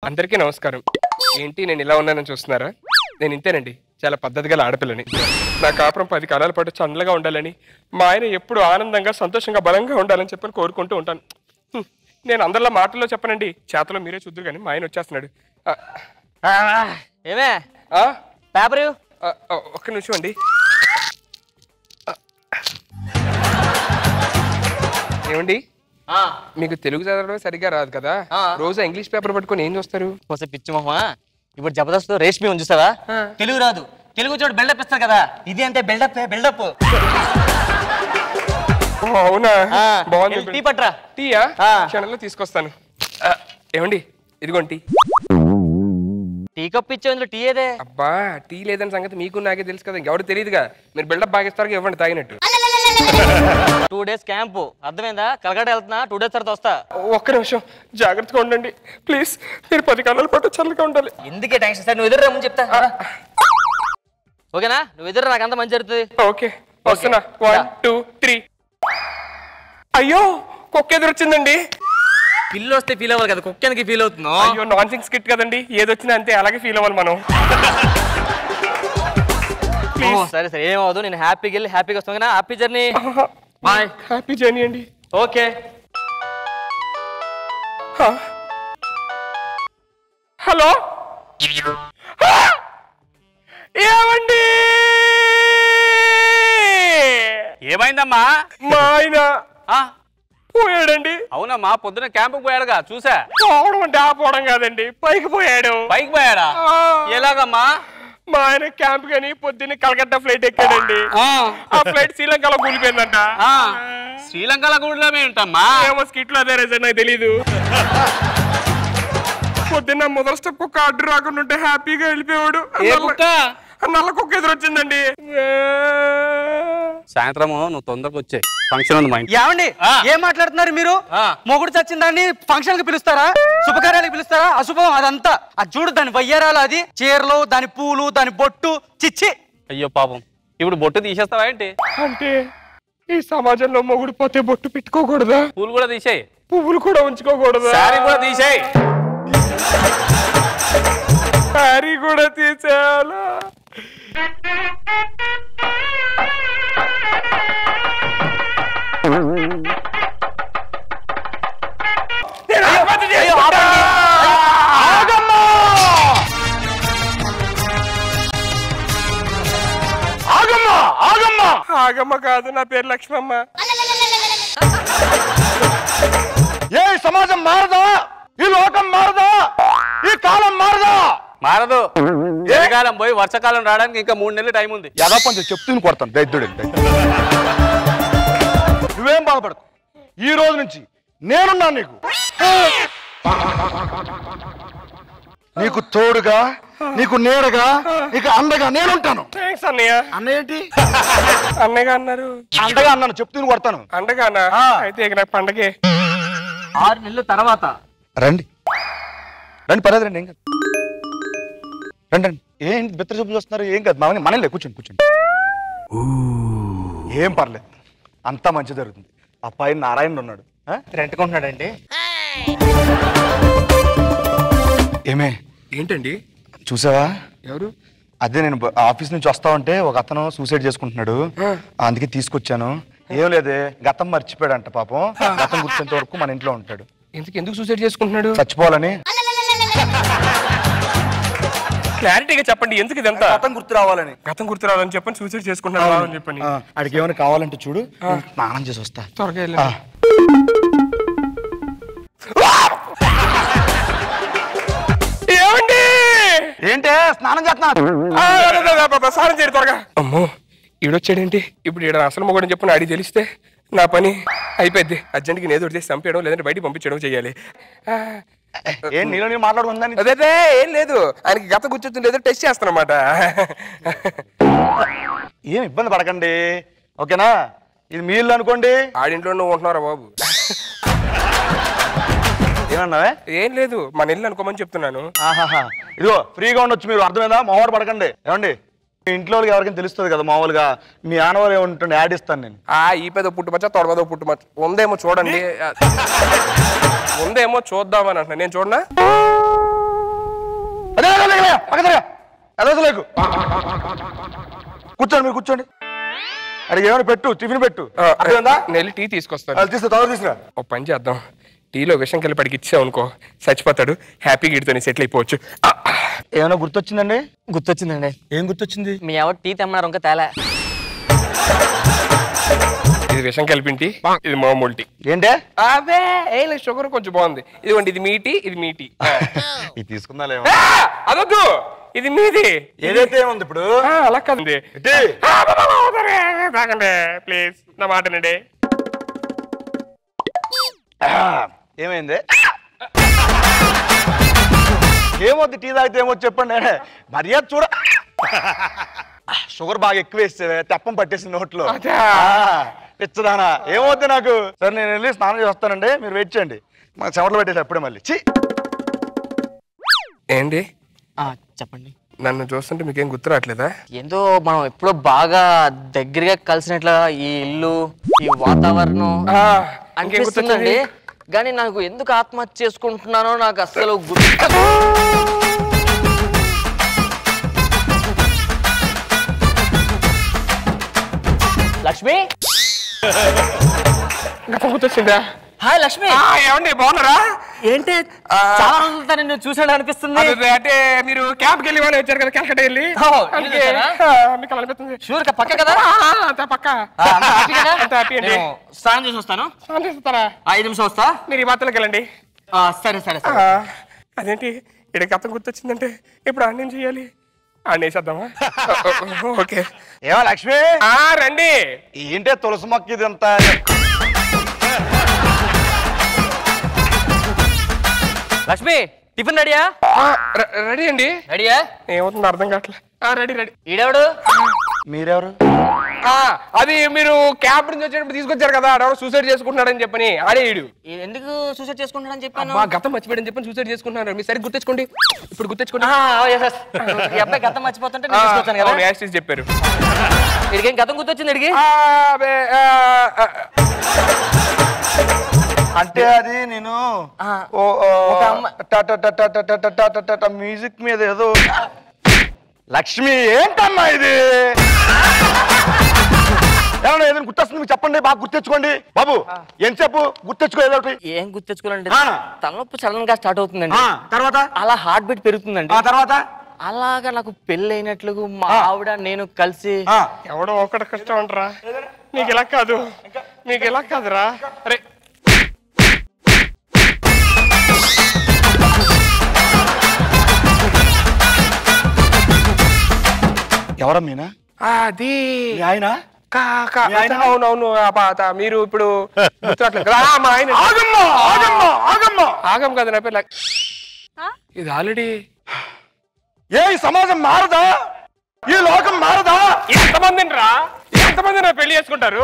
అందరికీ నమస్కారం. ఏంటి నేను ఇలా ఉన్నానని చూస్తున్నారా? నేను ఇంతేనండి, చాలా పద్ధతిగా ఆడపిల్లని. నా కాపురం 10 కాలాల పాటు చల్లగా ఉండాలని, మా ఆయన ఎప్పుడు ఆనందంగా సంతోషంగా బలంగా ఉండాలని చెప్పని కోరుకుంటూ ఉంటాను. నేను అందరిలో మాటల్లో చెప్పనండి, చేతలో మీరే చూద్దరు కానీ మా ఆయన వచ్చేస్తున్నాడు. ఏమే పేపర్ ఒక్క నిమిషం అండి. ఏమండి, మీకు తెలుగు చదవడం సరిగ్గా రాదు కదా, రోజు ఇంగ్లీష్ పేపర్ పట్టుకొని ఏం చూస్తారు? పిచ్చి మొహమా, ఇప్పుడు జబర్దస్త్ రేష్మి ఉంది చూస్తావా? తెలుగు రాదు, తెలుగు చోటు బిల్డప్ ఇస్తారు కదా, ఇది అంటే బిల్డప్ బిల్డప్. అవునా, బాగుంది. టీ పట్రా. టీయా? క్షణంలో తీసుకొస్తాను. ఏమండి, ఇదిగోండి టీ. టీ కప్ ఇచ్చే టీ ఏదే? అబ్బా, టీ లేదని సంగతి మీకు నాకే తెలుసు కదా, ఇంకెవరు తెలియదుగా. మీరు బిల్డప్ బాగా ఇస్తారు, ఇవ్వండి తాగినట్టు. 2 days క్యాంపు, అర్థమైందా? కలకట్ట వెళ్తున్నా, 2 days తర్వాత వస్తా. ఒక్క నిమిషం, జాగ్రత్తగా ఉండండి ప్లీజ్. మీరు 10 కాలాల పాటు చల్లగా ఉండాలి. ఎందుకే టెన్షన్ సార్, నువ్వు ఎదురు రమ్మని చెప్తా. ఓకేనా? నువ్వు ఎదురు, నాకు అంత మంచి జరుగుతుంది. ఓకే, వస్తున్నా. 1 2 3. అయ్యో, కుక్క ఎదురు వచ్చిందండి. పిల్లి వస్తే ఫీల్ అవ్వాలి కదా, కుక్కనికి ఫీల్ అవుతున్నావు? అయ్యో, నాన్ సింగ్ స్కిట్ కదండి, ఏదొచ్చినా అంతే, అలాగే ఫీల్ అవ్వాలి మనం. సరే సరే, ఏమవుదు, నేను హ్యాపీగా వెళ్ళి హ్యాపీగా వస్తాను. Happy journey. Bye. Happy journey అండి. ఓకే. హలో, ఏమండి? ఏమైందమ్మా? మా ఆయన పోయాడండి. అవునమ్మా, పొద్దున క్యాంపుకి పోయాడుగా, చూసా. పోవడం అంటే ఆపోవడం కాదండి, పైకి పోయాడు. పైకి పోయాడా? ఎలాగమ్మా? మా ఆయన క్యాంప్ గాని పొద్దున్న కలకత్తా ఫ్లైట్ ఎక్కాడండి. ఆ ఫ్లైట్ శ్రీలంకలో కూలిపోయిందంట. శ్రీలంకలో కూడా ఏంటమ్మా? ఏమో స్కిట్ లో అదే రీజన్, నాకు తెలీదు. పొద్దున్న మొదటి స్టెప్ కుక్క అడ్డు రాకుండా ఉంటే హ్యాపీగా వెళ్ళిపోయాడు. నల్ల కుక్క ఎదురు వచ్చిందండి. సాయంత్రం నువ్వు తొందరగా వచ్చే ఫంక్షన్ ఉంది మా ఇంట్లో. ఏమండి, ఏం మాట్లాడుతున్నారు మీరు? మొగుడు చచ్చిందాన్ని ఫంక్షన్ కి పిలుస్తారా? శుభకార్యాలకు పిలుస్తారా? అశుభం అదంతా. అది చూడు, దాని వయ్యారాలు, అది చీరలు, దాని పూలు, దాని బొట్టు. చిచ్చి. అయ్యో పాపం, ఇప్పుడు బొట్టు తీసేస్తావా ఏంటి? అంటే ఈ సమాజంలో మొగుడు పోతే బొట్టు పెట్టుకోకూడదా? పూలు కూడా తీసేయి. పువ్వులు కూడా ఉంచుకోకూడదా? శారీ కూడా తీసేయి. శారీ కూడా తీసేయాలా? ఆగమ్మ కాదు, నా పేరు లక్ష్మమ్మ. ఏ సమాజం మారదా? ఈ లోకం మారదా? ఈ కాలం మారదా? మారదు. ఎండాకాలం పోయి వర్షాకాలం రావడానికి ఇంకా 3 నెలలు టైం ఉంది. యథాపంచ చెప్తూనే కొడతాను దైద్యుడు. నువ్వేం బాధపడకు, ఈ రోజు నుంచి నేనున్నా నీకు. నీకు తోడుగా, నీకు నీడగా, నీకు అండగా నేనుంటాను. అన్నయ్య. అన్నయ్య ఏంటి? అన్నయ్యగా అన్నారు. అండగా అన్నాను, చెప్తూనే కొడతాను. అండగానా? అయితే ఇక నాకు పండగే. 6 నెలల తర్వాత రండి రండి, పర్లేదు రండి, ఏం కాదు. రండి రండి. ఏంటి బిత్ర చూపులు వస్తున్నారు? ఏం కాదు, మనలే, కూర్చోండి కూర్చోండి. ఏం పర్లేదు, అంతా మంచి జరుగుతుంది. ఆ పైన నారాయణ ఉన్నాడు, రెంట్కుంటున్నాడండి. ఏమే? ఏంటండి? చూసావా? ఎవరు? అదే నేను ఆఫీస్ నుంచి వస్తా ఉంటే ఒక అతను సూసైడ్ చేసుకుంటున్నాడు, అందుకే తీసుకొచ్చాను. ఏం లేదే, గతం మర్చిపోయాడంట పాపం. గతం గుర్తింత వరకు మన ఇంట్లో ఉంటాడు. ఎందుకు సూసైడ్ చేసుకుంటున్నాడు? చచ్చిపోవాలని. క్లారిటీగా చెప్పండి, ఎందుకు ఇదంతా? గతం గుర్తు రావాలని. గతం గుర్తు రావాలని చెప్పని సూసైడ్ చేసుకుంటున్నాడు అని చెప్పని. అడిగి ఏమైనా కావాలంటే చూడు, స్నానం చేసి వస్తా. త్వరగా వెళ్ళి. ఏమండి? ఏంటే స్నానం చేస్తున్నా? స్నానం చేయడు త్వరగా. అమ్మో, ఈడొచ్చాడేంటి? ఇప్పుడు ఈడ అసలు మొగడని చెప్పని అడిగి తెలిస్తే నా పని అయిపోద్ది. అర్జెంట్కి నేదో చేసి చంపేయడం, లేదంటే బయటికి పంపించడం చెయ్యాలి. ఏం నీలో నేను మాట్లాడుకుందని? అదే ఏం లేదు, ఆయనకి గత గుర్తు లేదు, టెస్ట్ చేస్తానమాట. ఏం ఇబ్బంది పడకండి, ఓకేనా? ఇది మీ ఇల్లు అనుకోండి. ఆడింట్లో నువ్వు ఉంటున్నారా బాబు? ఏమన్నావే? ఏం లేదు, మన ఇల్లు అనుకోమని చెప్తున్నాను. ఇదిగో ఫ్రీగా ఉండొచ్చు మీరు, అర్థమైందా? మొహమాట పడకండి. ఏమండి, మీ ఇంట్లో ఎవరికైనా తెలుస్తుంది కదా, మామూలుగా మీ ఆనవాళ్ళు ఏముంటుంది, యాడ్ ఇస్తాను నేను. ఈ పెద్ద పుట్టుమచ్చ, తొడవదో పుట్టుమచ్చ ఉందేమో, చూడండి. ఉందేమో చూద్దామని అంటున్నా. నేను చూడనా? చేతలేకు కూర్చోండి మీరు కూర్చోండి అడిగి ఏమైనా పెట్టు టిఫిన్ పెట్టు నెల్లి టీ తీసుకొస్తాను అది తీసుకురా తొందర తీసుకురా ఓ పని చేద్దాం టీలో విషం కలిపి పడికి ఇచ్చావు అనుకో చచ్చిపోతాడు హ్యాపీగా ఇడితోనే సెటిల్ అయిపోవచ్చు ఏమైనా గుర్తొచ్చిందండి గుర్తొచ్చిందండి. ఏం గుర్తొచ్చింది మీ ఎవరు టీ తెమ్మన్నారు ఇంకా తేలే. ఇది విషం కలిపింటి ఇది మామూలు టీ ఏంటే అదే ఏ షుగర్ కొంచెం బాగుంది ఇదిగోండి ఇది మీటి ఇది మీటి ఇది తీసుకుందా అదొద్దు ఇది మీది ఏదైతే ఏముంది ఇప్పుడు అలా కదండి తాగండి ప్లీజ్ నా మాటనండి ఏమైంది ఏమొద్దు టీ తాగితే ఏమో చెప్పండి మర్యాద చూడ షుగర్ బాగా ఎక్కువ వేస్తే తెప్పం పట్టేసి నోట్లో పిచ్చదానా ఏమవుద్ది నాకు సరే నేను వెళ్ళి స్నానం చేస్తానండి మీరు వెయిట్ చేయండి మాకు చెమటలు పెట్టేసి అప్పుడే మళ్ళీ ఏంటి చెప్పండి. నన్ను చూస్తుంటే మీకేం గుర్తు రావట్లేదా ఏందో మనం ఎప్పుడో బాగా దగ్గరగా కలిసినట్ల ఈ ఇల్లు ఈ వాతావరణం అనిపిస్తుందండి. కానీ నాకు ఎందుకు ఆత్మహత్య చేసుకుంటున్నానో నాకు అసలు లక్ష్మి గుర్తొచ్చిందా హాయ్ లక్ష్మి ఏమండి బాగున్నారా ఏంటి చాలా రోజులతో నేను చూసాడు అనిపిస్తుంది. అంటే మీరు క్యాంప్కి వెళ్ళి వాళ్ళు వచ్చారు కదా కలకట్ట వెళ్ళి మీకు అలా అనిపిస్తుంది షూర్ పక్క కదా పక్క స్నానం చేసి వస్తాను. స్నానం చేస్తారా 5 నిమిషం వస్తా. మీరు ఈ బాత్రూంకి వెళ్ళండి. సరే సరే అదేంటి ఇక్కడ గతం గుర్తొచ్చిందంటే ఇప్పుడు ఆడేం చెయ్యాలి ఆడేసేద్దామా ఓకే ఏమో లక్ష్మి రండి ఏంటే తులసి మొక్క ఇదంతా లక్ష్మి టిఫిన్ రెడీయా రెడీ అండి రెడీయా ఏమవుతుంది అర్థం కావట్లే రెడీ రెడీ ఈడెవడు మీరెవరు అది మీరు క్యాంప్ నుంచి వచ్చేటప్పుడు తీసుకొచ్చారు కదా ఆడవాడు సూసైడ్ చేసుకుంటున్నాడని చెప్పని ఆడేయుడు ఎందుకు సూసైడ్ చేసుకుంటాడని చెప్పాను. మా గతం మర్చిపోయాడని చెప్పని సూసైడ్ చేసుకుంటున్నారు మీరు సరిగ్గా గుర్తెచ్చుకోండి ఇప్పుడు గుర్తెచ్చుకోండి ఈ అబ్బాయి గతం మర్చిపోతుంటే నేను తీసుకొచ్చాను కదా. యాస్టీస్ చెప్పారు ఇడికేం గతం గుర్తొచ్చింది ఇడికి అంటే అది నేను మ్యూజిక్ మీద ఏదో లక్ష్మి ఏంటమ్మా ఇది ఏదైనా గుర్తొస్తుంది మీకు చెప్పండి బాగా గుర్తెచ్చుకోండి బాబు ఎంతసేపు గుర్తెచ్చుకో ఏదో ఏం గుర్తెచ్చుకోవాలంటే తలనొప్పి సడన్ గా స్టార్ట్ అవుతుందండి. తర్వాత అలా హార్ట్ బీట్ పెరుగుతుందండి. తర్వాత అలాగా నాకు పెళ్లి అయినట్లు మా ఆవిడ నేను కలిసి ఎవడో ఒకటి కష్టం అంటారా నీకు ఇలా కాదు నీకు ఇలా కాదురా అరే ఎవరమ్మీనా అది ఆయన అవునవును మీరు ఇప్పుడు ఆగం కదా నా పేరు ఇది ఆల్రెడీ ఏ సమాజం మారదా ఈ లోకం మారదా ఎంతమంది నా పెళ్లి చేసుకుంటారు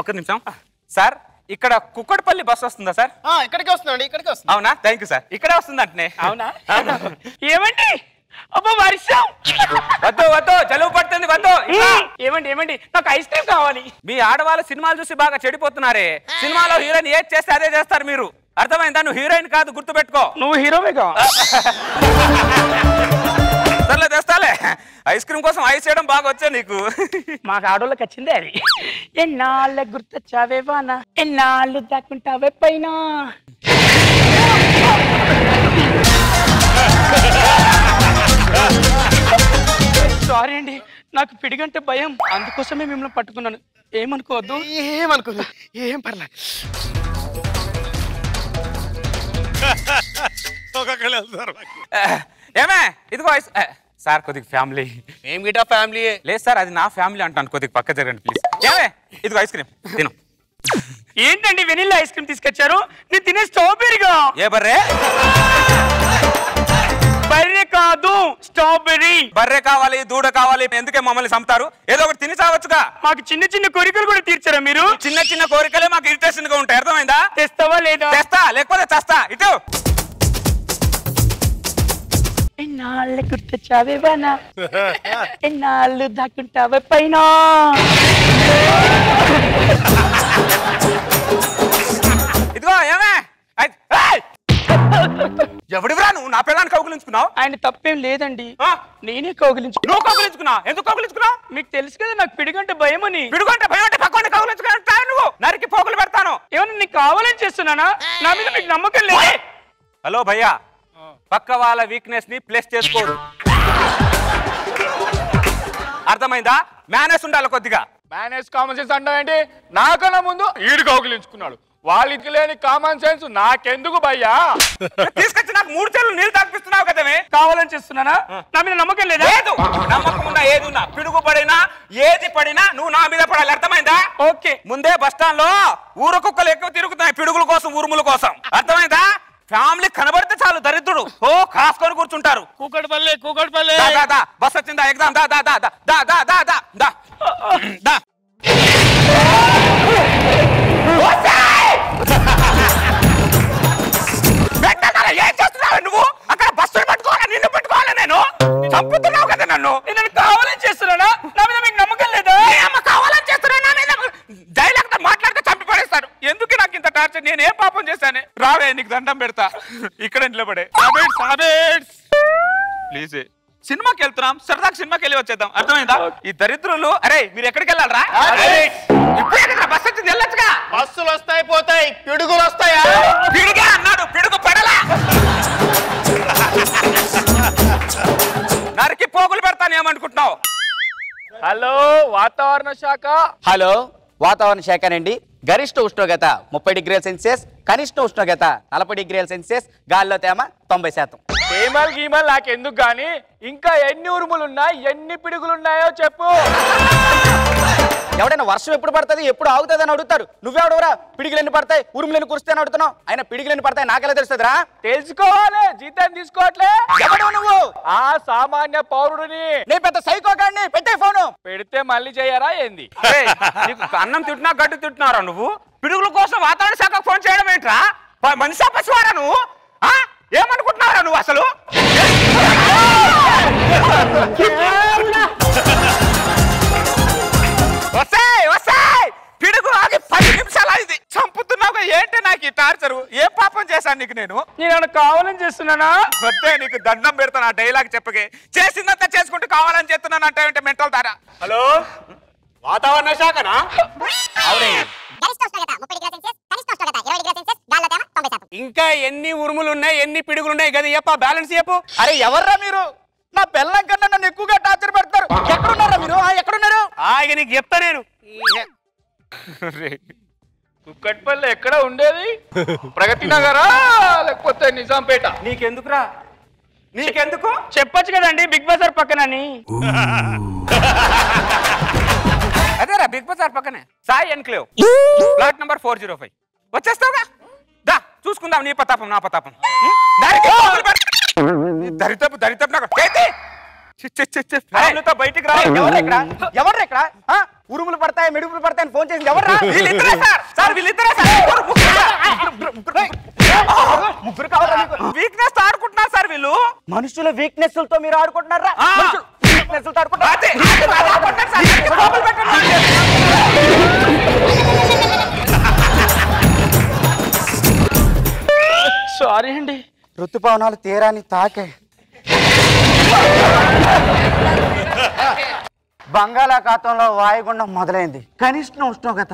ఒక్క నిమిషం సార్ ఇక్కడ కుక్కడపల్లి బస్ వస్తుందా సార్ ఇక్కడికి వస్తుందండి ఇక్కడికి వస్తుంది. అవునా థ్యాంక్ యూ సార్ ఇక్కడే వస్తుంది అంటనే అవునా ఏమండి అబ్బో వర్షం వద్దు వద్దు జలుబు పడుతుంది వద్దు ఏమండి ఏమండి నాకు ఐస్ క్రీమ్ కావాలి మీ ఆడవాళ్ళు సినిమాలు చూసి బాగా చెడిపోతున్నారే సినిమాలో హీరోయిన్ ఏది చేస్తే అదే చేస్తారు మీరు అర్థమైందా నువ్వు హీరోయిన్ కాదు గుర్తుపెట్టుకో నువ్వు హీరోవే సర్లే తెస్తాలే ఐస్ క్రీమ్ కోసం ఐస్ చేయడం బాగా వచ్చా నీకు మాకు ఆడోళ్ళకి వచ్చిందే అది ఎన్నాళ్ళ గుర్తొచ్చావే వానా ఎన్నాళ్ళు దాక్కుంటావే పైన సారీ అండి నాకు పిడిగంటే భయం అందుకోసమే మిమ్మల్ని పట్టుకున్నాను ఏమనుకోవద్దు ఏమనుకోదు ఏం పర్లేదు ఏమే ఇదిగో ఐస్ సార్ కొద్దిగా ఫ్యామిలీ ఏం గిటా ఫ్యామిలీ లేదు సార్ అది నా ఫ్యామిలీ అంటాను కొద్దిగా పక్క జరగండి ప్లీజ్ ఏమే ఇదిగో ఐస్ క్రీమ్ తిను ఏంటండి వెనిల్లా ఐస్ క్రీమ్ తీసుకొచ్చారు నేను తినే స్ట్రాబెరీగా ఏ బర్రే బర్రె కాదు స్ట్రాబెరీ బర్రె కావాలి దూడ కావాలి ఎందుకే మమ్మల్ని చంపుతారు ఏదో ఒకటి తిని చావచ్చుగా మాకు చిన్న చిన్న కోరికలు కూడా తీర్చారా మీరు చిన్న చిన్న కోరికలే మాకు ఇరిటేషన్ గా ఉంటాయి అర్థమైందా తెస్తావా లేదా తెస్తా లేకపోతే చస్తా ఇటు ఎన్నాళ్ళు గుర్తొచ్చావే వానా ఎన్నాళ్ళు దాక్కుంటావే పైన ఇదిగో ఏమే నా పిల్లని కౌగులించుకున్నావు? ఆయన తప్పేం లేదండి, నేనే కౌగిలించు. నువ్వు కౌగులించుకున్నావు? ఎందుకు కౌగులించుకున్నావు? మీకు తెలుసు కదా నాకు పిడుగంటే భయం అని. పిడుగంటే భయం అంటే పక్కన కౌగులించుకున్నా నువ్వు నరికి పోగులు పెడతాను. ఏమన్నా నీకు కావాలని చేస్తున్నానా? నా మీద మీకు నమ్మకం లేదు. హలో భయ్యా, పక్క వాళ్ళ వీక్నెస్ ని ప్లేస్ చేసుకోడు. అర్థమైందా? మేనేజ్ ఉండాలి కొద్దిగా. మేనేజ్ కామన్ సెన్స్ అంటావేంటి? నాకన్నా ముందు ఈడు కౌగిలించుకున్నాడు. వాళ్ళకి లేని కామన్ సెన్స్ నాకెందుకు భయ్యా? తీసుకొచ్చి నాకు 3 చెల్లు నీళ్ళు తాగిపిస్తున్నావు కదమే. కావాలని చేస్తున్నానా? నా మీద నమ్మకం లేదా? లేదు, నమ్మకం ఉన్నా ఏదున్నా పిడుగు పడినా ఏది పడినా నువ్వు నా మీద పడాలి. అర్థమైందా? ఓకే. ముందే బస్ స్టాండ్ లో ఊర కుక్కలు ఎక్కువ తిరుగుతున్నాయి పిడుగుల కోసం, ఉరుముల కోసం. అర్థమైందా? ఫ్యామిలీ కనబడితే చాలు దరిద్రుడు ఓ కాసుకొని కూర్చుంటారు. కూకట్పల్లి బస్ వచ్చిందా? ఎగ్జామ్ దా దా దా దా దా దా దా దా దా. ఏం చేస్తున్నావు నువ్వు? అక్కడ బస్సులు పట్టుకోవాలా, నిన్ను పెట్టుకోవాలా? నేను చంపుతున్నావు కదా నన్ను. నేను కావాలని చేస్తున్నానా? నా మీద మీకు నమ్మకం లేదా? కావాలని చేస్తున్నా డైలాగ్ మాట్లాడితే చంపి పడేస్తాడు. ఎందుకు నాకు ఇంత టార్చర్? నేను ఏం పాపం చేశానే? రావే, నీకు దండం పెడతా. ఇక్కడ నిలబడే ప్లీజ్. సినిమాకి వెళ్తున్నాం, సరదాగా సినిమాకి వెళ్ళి వచ్చేద్దాం. అర్థమైందా? ఈ దరిద్రులు అరే మీరు ఎక్కడికి వెళ్ళాలరా? ఇప్పుడు బస్సు వచ్చింది, వెళ్ళొచ్చుగా. బస్సులు వస్తాయి పోతాయి, పిడుగులు వస్తాయా? పిడుగా అన్నాడు, పిడుగు పడలా. నరికి పోగులు పెడతాను ఏమనుకుంటున్నావు? హలో వాతావరణ శాఖ. హలో వాతావరణ శాఖనండి. గరిష్ట ఉష్ణోగ్రత 30 డిగ్రీల సెల్సియస్, కనిష్ట ఉష్ణోగ్రత 40 డిగ్రీల సెల్సియస్, గాలిలో తేమ 90%. గీమల్ గీమల్ నాకెందుకు గాని, ఇంకా ఎన్ని ఉరుములున్నాయి, ఎన్ని పిడుగులున్నాయో చెప్పు. ఎవడైనా వర్షం ఎప్పుడు పడుతుంది, ఎప్పుడు ఆగుతుంది అని అడుగుతారు. నువ్వెవడవరా పిడుగులు ఎన్ని పడతాయి, ఉరుములు ఎన్ని కురుస్తాయి అని అడుగుతున్నావు. ఆయన పిడుగులు ఎన్ని పడతాయి నాకెలా తెలుస్తుందిరా? తెలుసుకోవాలి, జీతం తీసుకోవట్లే. ఎవడు నువ్వు? ఆ సామాన్య పౌరుడిని. నేను పెద్ద సైకో గాడిని. పెట్టే ఫోను. పెడితే మళ్ళీ చేయరా ఏంది? నీకు అన్నం తింటున్నా గడ్డి తింటున్నారా నువ్వు? పిడుగుల కోసం వాతావరణ శాఖకు ఫోన్ చేయడం ఏంట్రా? మనిషి పశువారా నువ్వు? ఏమనుకుంటున్నారా నువ్వు అసలు? వస్తాయి పిడుగు ఆగి 10 నిమిషాలు అయింది. చంపుతున్నావు ఏంటి? నాకు ఈ టార్చరు. ఏ పాపం చేశాను నీకు నేను? నేను కావాలని చేస్తున్నానా? వద్దే, నీకు దండం పెడతాను. ఆ డైలాగ్ చెప్పకే. చేసిందంతా చేసుకుంటూ కావాలని చేస్తున్నాను అంటే మెంటల్ తారా? హలో వాతావరణ శాఖనా? అవునే. ఇంకా ఎన్ని ఉరుములు ఉన్నాయి, ఎన్ని పిడుగులు ఉన్నాయి కదా? చెప్ప బ్యాలెన్స్ చెప్పు. అరే ఎవర్రా మీరు? నా పిల్లం కన్నా నన్ను ఎక్కువగా టార్చర్ పెడతారు. ఎక్కడున్నారా మీరు? ఎక్కడున్నారు? ఇక నీకు చెప్తా నేను. కుక్కట్పల్లి ఎక్కడ ఉండేది? ప్రగతి నగరా లేకపోతే నిజాంపేట? నీకెందుకురా? నీకెందుకు? చెప్పొచ్చు కదండి బిగ్ బజార్ పక్కనని. అదేరా బిగ్ బజార్ పక్కనే సాయి ఎన్క్లేవ్, ఫ్లాట్ నంబర్ 405. వచ్చేస్తావుగా? దా చూసుకుందాం నీ పతాపం నా పతాపం. దరితపు దరితపు నాకు బయటికి రా. ఎవరు ఇక్కడ? ఉరుములు పడతాయి, మెడుగులు పడతాయని ఫోన్ చేసి ఎవరు? వీళ్ళిద్దరే సార్, వీళ్ళిద్దరే ముగ్గురు కావాలా? వీక్నెస్ ఆడుకుంటున్నారు సార్ వీళ్ళు. మనుషుల వీక్నెస్ తో మీరు ఆడుకుంటున్నారా? వీక్నెస్ తో ఆడుకుంటారు. సారీ అండి. ఋతుపవనాలు తీరాన్ని తాకే. బంగాళాఖాతంలో వాయుగుండం మొదలైంది. కనిష్ట ఉష్ణోగ్రత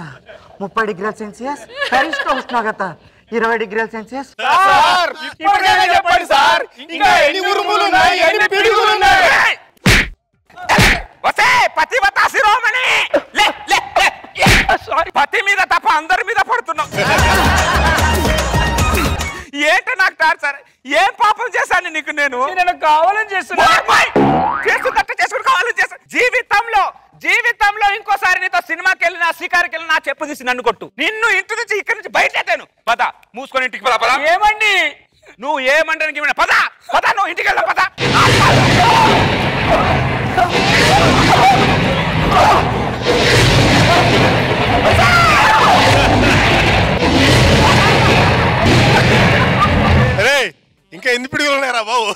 30 డిగ్రీల సెల్సియస్, గరిష్ట ఉష్ణోగ్రత 20 డిగ్రీల సెల్సియస్. చెప్పండి సార్, ఇంకా ఎన్ని ఉరుములు ఉన్నాయి, ఎన్ని పిడుగులు ఉన్నాయి? పతివతా శిరోమణి, పతి మీద తప్ప అందరి మీద పడుతున్నావు. ఏంటో నాకు టార్చర్. ఏం పాపం చేశాను నీకు నేను? నేను కావాలని చేస్తున్నా. చేసుకుని కావాలని చేస్తా. జీవితంలో ఇంకోసారి నీతో సినిమాకి వెళ్ళినా షికారుకి వెళ్ళినా చెప్పు తీసి నన్ను కొట్టు. నిన్ను ఇంటి నుంచి ఇక్కడి నుంచి బయటను పద, మూసుకొని ఇంటికి పద. ఏమండి నువ్వు ఏమంటానికి పద పద, నువ్వు ఇంటికి వెళ్ళా పద. ఇంకా ఎన్ని పిడుగులు ఉన్నాయరా బాబు?